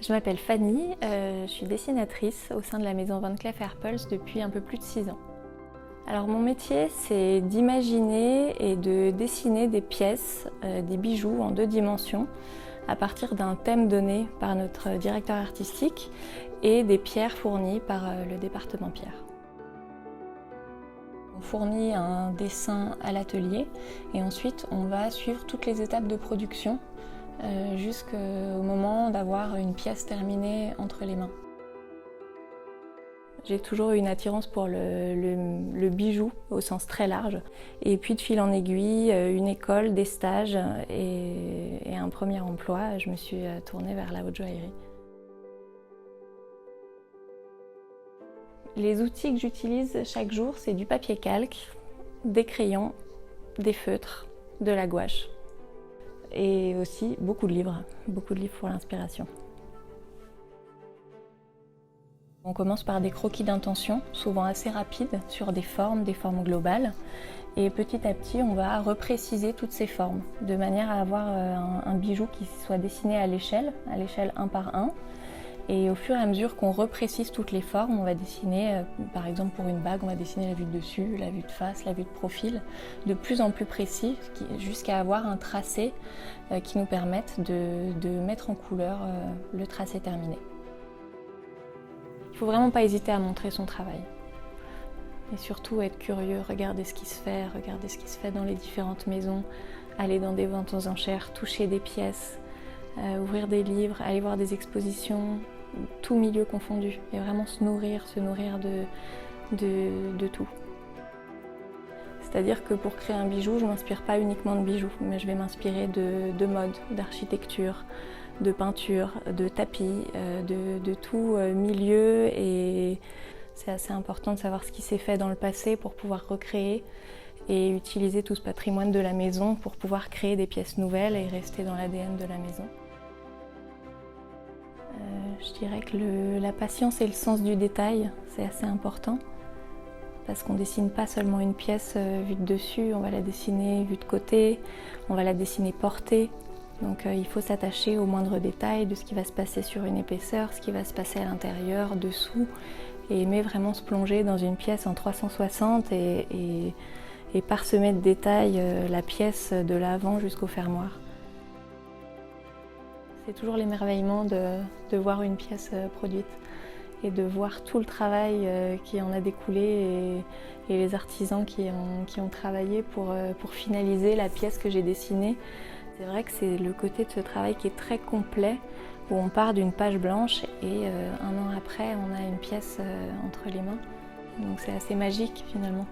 Je m'appelle Fanny, je suis dessinatrice au sein de la maison Van Cleef & Arpels depuis un peu plus de 6 ans. Alors mon métier, c'est d'imaginer et de dessiner des pièces, des bijoux en 2 dimensions à partir d'un thème donné par notre directeur artistique et des pierres fournies par le département pierre. On fournit un dessin à l'atelier et ensuite on va suivre toutes les étapes de production jusqu'au moment d'avoir une pièce terminée entre les mains. J'ai toujours eu une attirance pour le bijou au sens très large. Et puis de fil en aiguille, une école, des stages et un premier emploi, je me suis tournée vers la haute joaillerie. Les outils que j'utilise chaque jour, c'est du papier calque, des crayons, des feutres, de la gouache et aussi beaucoup de livres pour l'inspiration. On commence par des croquis d'intention, souvent assez rapides, sur des formes globales. Et petit à petit, on va repréciser toutes ces formes, de manière à avoir un bijou qui soit dessiné à l'échelle 1 par 1. Et au fur et à mesure qu'on reprécise toutes les formes, on va dessiner, par exemple pour une bague, on va dessiner la vue de dessus, la vue de face, la vue de profil, de plus en plus précis, jusqu'à avoir un tracé qui nous permette de mettre en couleur le tracé terminé. Il ne faut vraiment pas hésiter à montrer son travail. Et surtout être curieux, regarder ce qui se fait dans les différentes maisons, aller dans des ventes aux enchères, toucher des pièces, ouvrir des livres, aller voir des expositions, tout milieu confondu, et vraiment se nourrir de tout. C'est-à-dire que pour créer un bijou, je ne m'inspire pas uniquement de bijoux, mais je vais m'inspirer de mode, d'architecture, de peinture, de tapis, de tout milieu, et c'est assez important de savoir ce qui s'est fait dans le passé pour pouvoir recréer et utiliser tout ce patrimoine de la maison pour pouvoir créer des pièces nouvelles et rester dans l'ADN de la maison. Je dirais que la patience et le sens du détail, c'est assez important parce qu'on ne dessine pas seulement une pièce vue de dessus, on va la dessiner vue de côté, on va la dessiner portée. Donc il faut s'attacher aux moindres détails de ce qui va se passer sur une épaisseur, ce qui va se passer à l'intérieur, dessous, et aimer vraiment se plonger dans une pièce en 360 et parsemer de détails la pièce de l'avant jusqu'au fermoir. C'est toujours l'émerveillement de voir une pièce produite et de voir tout le travail qui en a découlé et les artisans qui ont travaillé pour finaliser la pièce que j'ai dessinée. C'est vrai que c'est le côté de ce travail qui est très complet, où on part d'une page blanche et 1 an après, on a une pièce entre les mains. Donc c'est assez magique finalement.